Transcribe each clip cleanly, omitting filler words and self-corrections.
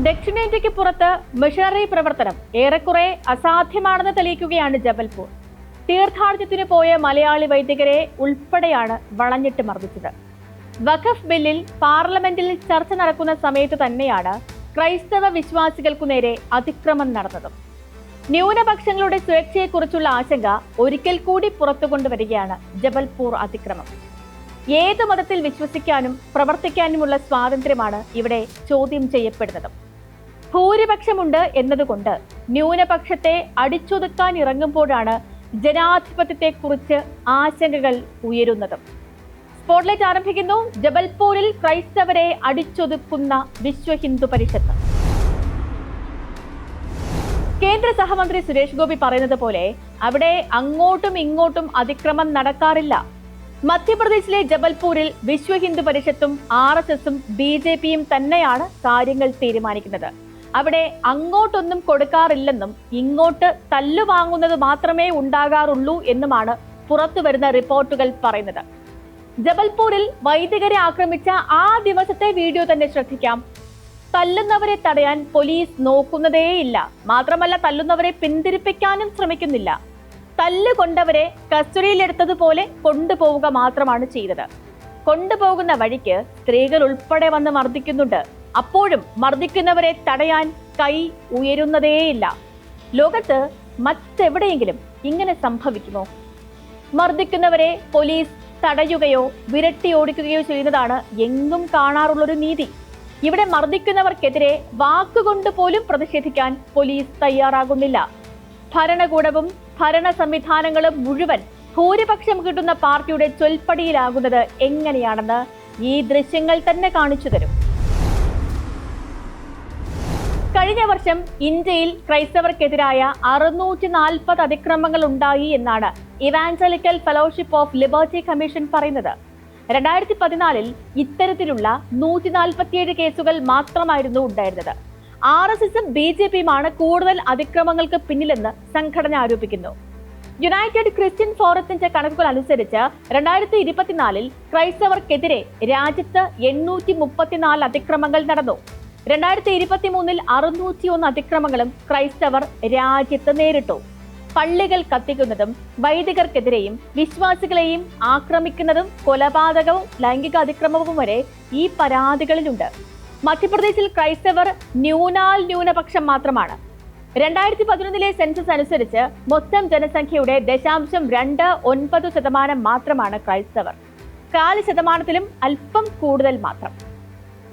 ദക്ഷിണേന്ത്യക്ക് പുറത്ത് മിഷണറി പ്രവർത്തനം ഏറെക്കുറെ അസാധ്യമാണെന്ന് തെളിയിക്കുകയാണ് ജബൽപൂർ. തീർത്ഥാടനത്തിന് പോയ മലയാളി വൈദികരെ ഉൾപ്പെടെയാണ് വളഞ്ഞിട്ട് മർദ്ദിച്ചത്. വഖഫ് ബില്ലിൽ പാർലമെന്റിൽ ചർച്ച നടക്കുന്ന സമയത്ത് തന്നെയാണ് ക്രൈസ്തവ വിശ്വാസികൾക്കു നേരെ അതിക്രമം നടന്നത്. ന്യൂനപക്ഷങ്ങളുടെ സുരക്ഷയെക്കുറിച്ചുള്ള ആശങ്ക ഒരിക്കൽ കൂടി പുറത്തു കൊണ്ടുവരികയാണ് ജബൽപൂർ അതിക്രമം. ഏത് മതത്തിൽ വിശ്വസിക്കാനും പ്രവർത്തിക്കാനുമുള്ള സ്വാതന്ത്ര്യമാണ് ഇവിടെ ചോദ്യം ചെയ്യപ്പെടുന്നത്. ഭൂരിപക്ഷമുണ്ട് എന്നതുകൊണ്ട് ന്യൂനപക്ഷത്തെ അടിച്ചൊതുക്കാൻ ഇറങ്ങുമ്പോഴാണ് ജനാധിപത്യത്തെക്കുറിച്ച് ആശങ്കകൾ ഉയരുന്നത്. സ്പോട്ട്ലൈറ്റ് ആരംഭിക്കുന്നു. ജബൽപൂരിൽ ക്രൈസ്തവരെ അടിച്ചൊതുക്കുന്ന വിശ്വ ഹിന്ദു പരിഷത്ത്. കേന്ദ്ര സഹമന്ത്രി സുരേഷ് ഗോപി പറയുന്നത് പോലെ അവിടെ അങ്ങോട്ടും ഇങ്ങോട്ടും അതിക്രമം നടക്കാറില്ല. മധ്യപ്രദേശിലെ ജബൽപൂരിൽ വിശ്വ ഹിന്ദു പരിഷത്തും RSSും BJPയും തന്നെയാണ് കാര്യങ്ങൾ തീരുമാനിക്കുന്നത്. അവിടെ അങ്ങോട്ടൊന്നും കൊടുക്കാറില്ലെന്നും ഇങ്ങോട്ട് തല്ലുവാങ്ങുന്നത് മാത്രമേ ഉണ്ടാകാറുള്ളൂ എന്നുമാണ് പുറത്തുവരുന്ന റിപ്പോർട്ടുകൾ പറയുന്നത്. ജബൽപൂരിൽ വൈദികരെ ആക്രമിച്ച ആ ദിവസത്തെ വീഡിയോ തന്നെ ശ്രദ്ധിക്കാം. തല്ലുന്നവരെ തടയാൻ പോലീസ് നോക്കുന്നതേയില്ല. മാത്രമല്ല, തല്ലുന്നവരെ പിന്തിരിപ്പിക്കാനും ശ്രമിക്കുന്നില്ല. തല്ലുകൊണ്ടവരെ കസ്റ്റഡിയിലെടുത്തതുപോലെ കൊണ്ടുപോവുക മാത്രമാണ് ചെയ്തത്. കൊണ്ടുപോകുന്ന വഴിക്ക് സ്ത്രീകൾ ഉൾപ്പെടെ വന്ന് മർദ്ദിക്കുന്നുണ്ട്. അപ്പോഴും മർദ്ദിക്കുന്നവരെ തടയാൻ കൈ ഉയരുന്നതേയില്ല. ലോകത്ത് മറ്റെവിടെയെങ്കിലും ഇങ്ങനെ സംഭവിക്കുമോ? മർദ്ദിക്കുന്നവരെ പോലീസ് തടയുകയോ വിരട്ടി ഓടിക്കുകയോ ചെയ്യുന്നതാണ് എങ്ങും കാണാറുള്ളൊരു നീതി. ഇവിടെ മർദ്ദിക്കുന്നവർക്കെതിരെ വാക്കുകൊണ്ട് പോലും പ്രതിഷേധിക്കാൻ പോലീസ് തയ്യാറാകുന്നില്ല. ഭരണകൂടവും ഭരണ സംവിധാനങ്ങളും മുഴുവൻ ഭൂരിപക്ഷം കിട്ടുന്ന പാർട്ടിയുടെ ചൊൽപ്പടിയിലാകുന്നത് എങ്ങനെയാണെന്ന് ഈ ദൃശ്യങ്ങൾ തന്നെ കാണിച്ചു തരും. കഴിഞ്ഞ വർഷം ഇന്ത്യയിൽ ക്രൈസ്തവർക്കെതിരായ 640 അതിക്രമങ്ങൾ ഉണ്ടായി എന്നാണ് evangelical fellowship of liberty commission പറയുന്നത്. 2014 ഇത്തരത്തിലുള്ള 147 കേസുകൾ മാത്രമായിരുന്നു ഉണ്ടായിരുന്നത്. RSSും BJPയുമാണ് കൂടുതൽ അതിക്രമങ്ങൾക്ക് പിന്നിലെന്ന് സംഘടന ആരോപിക്കുന്നു. യുണൈറ്റഡ് ക്രിസ്ത്യൻ ഫോറത്തിന്റെ കണക്കുകൾ അനുസരിച്ച് 2024 ക്രൈസ്തവർക്കെതിരെ രാജ്യത്ത് 834 അതിക്രമങ്ങൾ നടന്നു. 2023 601 അതിക്രമങ്ങളും ക്രൈസ്തവർ രാജ്യത്ത് നേരിട്ടു. പള്ളികൾ കത്തിക്കുന്നതും വൈദികർക്കെതിരെയും വിശ്വാസികളെയും ആക്രമിക്കുന്നതും കൊലപാതകവും ലൈംഗിക അതിക്രമവും വരെ ഈ പരാതികളിലുണ്ട്. മധ്യപ്രദേശിൽ ക്രൈസ്തവർ ന്യൂനപക്ഷം മാത്രമാണ്. 2011 സെൻസസ് അനുസരിച്ച് മൊത്തം ജനസംഖ്യയുടെ 0.29% മാത്രമാണ് ക്രൈസ്തവർ. 0.4%-ലും അല്പം കൂടുതൽ മാത്രം.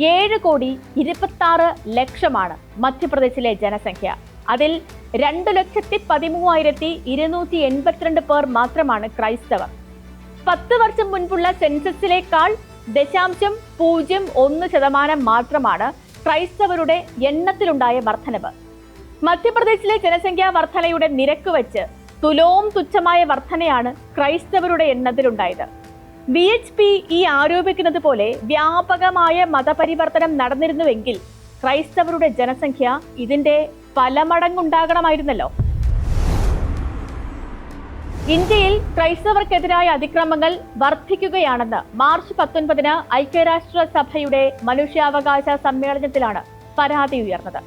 7,26,00,000 മധ്യപ്രദേശിലെ ജനസംഖ്യ. അതിൽ 2,13,282 പേർ മാത്രമാണ് ക്രൈസ്തവർ. 10 വർഷം മുൻപുള്ള സെൻസസിലേക്കാൾ 0.01% മാത്രമാണ് ക്രൈസ്തവരുടെ എണ്ണത്തിലുണ്ടായ വർധനവ്. മധ്യപ്രദേശിലെ ജനസംഖ്യാ വർധനയുടെ നിരക്ക് വെച്ച് തുലോം തുച്ഛമായ വർധനയാണ് ക്രൈസ്തവരുടെ എണ്ണത്തിലുണ്ടായത്. BHP ആരോപിക്കുന്നത് പോലെ വ്യാപകമായ മതപരിവർത്തനം നടന്നിരുന്നുവെങ്കിൽ ക്രൈസ്തവരുടെ ജനസംഖ്യ ഇതിന്റെ പല മടങ്ങുണ്ടാകണമായിരുന്നല്ലോ. ഇന്ത്യയിൽ ക്രൈസ്തവർക്കെതിരായ അതിക്രമങ്ങൾ വർദ്ധിക്കുകയാണെന്ന് മാർച്ച് 19 ഐക്യരാഷ്ട്രസഭയുടെ മനുഷ്യാവകാശ സമ്മേളനത്തിലാണ് പരാതി ഉയർന്നത്.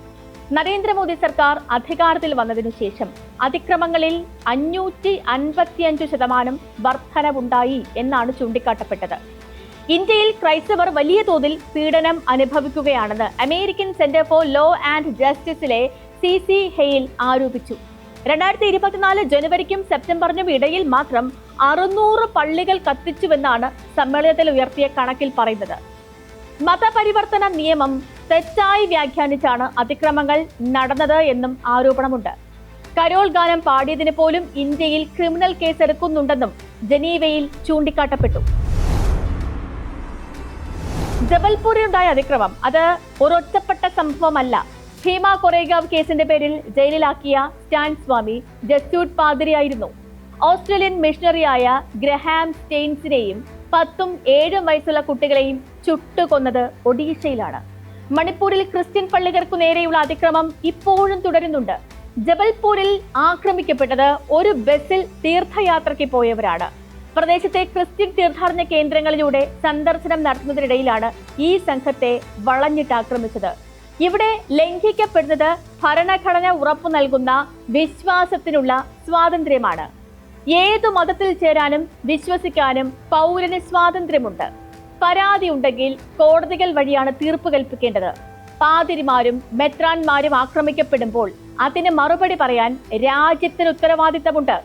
നരേന്ദ്രമോദി സർക്കാർ അധികാരത്തിൽ വന്നതിനു ശേഷം അതിക്രമങ്ങളിൽ 555% വർധനവുണ്ടായി എന്നാണ് ചൂണ്ടിക്കാട്ടപ്പെട്ടത്. ഇന്ത്യയിൽ ക്രൈസ്തവർ വലിയ തോതിൽ പീഡനം അനുഭവിക്കുകയാണെന്ന് American centre for law and ജസ്റ്റിസിലെ CC ഹെയിൽ ആരോപിച്ചു. 2024 ജനുവരിക്കും സെപ്റ്റംബറിനും ഇടയിൽ മാത്രം 600 പള്ളികൾ കത്തിച്ചുവെന്നാണ് സമ്മേളനത്തിൽ ഉയർത്തിയ കണക്കിൽ പറയുന്നത്. മതപരിവർത്തന നിയമം തെറ്റായി വ്യാഖ്യാനിച്ചാണ് അതിക്രമങ്ങൾ നടന്നത് എന്നും ആരോപണമുണ്ട്. കരോൾ ഗാനം പാടിയതിന് പോലും ഇന്ത്യയിൽ ക്രിമിനൽ കേസെടുക്കുന്നുണ്ടെന്നും ജനീവയിൽ ചൂണ്ടിക്കാട്ടപ്പെട്ടു. ജബൽപൂരിലുണ്ടായ അതിക്രമം അത് ഒരൊറ്റപ്പെട്ട സംഭവമല്ല. ഭീമ കൊറേഗാവ് കേസിന്റെ പേരിൽ ജയിലിലാക്കിയ സ്റ്റാൻ സ്വാമി ജസ്യൂട്ട് പാതിരിയായിരുന്നു. ഓസ്ട്രേലിയൻ മിഷണറിയായ ഗ്രഹാം സ്റ്റെയിൻസിനെയും 10ഉം 7ഉം വയസ്സുള്ള കുട്ടികളെയും ചുട്ടുകൊന്നത് ഒഡീഷയിലാണ്. മണിപ്പൂരിൽ ക്രിസ്ത്യൻ പള്ളികൾക്കു നേരെയുള്ള അതിക്രമം ഇപ്പോഴും തുടരുന്നുണ്ട്. ജബൽപൂരിൽ ആക്രമിക്കപ്പെട്ടത് ഒരു ബസ്സിൽ തീർത്ഥയാത്രയ്ക്ക് പോയവരാണ്. പ്രദേശത്തെ ക്രിസ്ത്യൻ തീർത്ഥാടന കേന്ദ്രങ്ങളിലൂടെ സന്ദർശനം നടത്തുന്നതിനിടയിലാണ് ഈ സംഘത്തെ വളഞ്ഞിട്ട് ആക്രമിച്ചത്. ഇവിടെ ലംഘിക്കപ്പെടുന്നത് ഭരണഘടന ഉറപ്പു നൽകുന്ന വിശ്വാസത്തിനുള്ള സ്വാതന്ത്ര്യമാണ്. ഏതു മതത്തിൽ ചേരാനും വിശ്വസിക്കാനും പൗരന് സ്വാതന്ത്ര്യമുണ്ട്. പരാതി ഉണ്ടെങ്കിൽ കോടതികൾ വഴിയാണ് തീർപ്പ് കൽപ്പിക്കേണ്ടത്. പാതിരിമാരും മെത്രാന്മാരും ആക്രമിക്കപ്പെടുമ്പോൾ അതിന് മറുപടി പറയാൻ രാജ്യത്തിന് ഉത്തരവാദിത്തമുണ്ട്.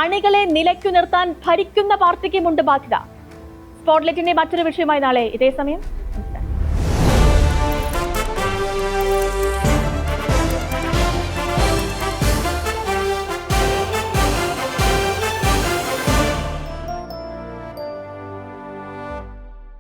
അണികളെ നിലയ്ക്കു നിർത്താൻ ഭരിക്കുന്ന പാർട്ടിക്കുമുണ്ട് ബാധ്യത. സ്പോട്ട്ലൈറ്റിന്റെ മറ്റൊരു വിഷയമായി നാളെ ഇതേ സമയം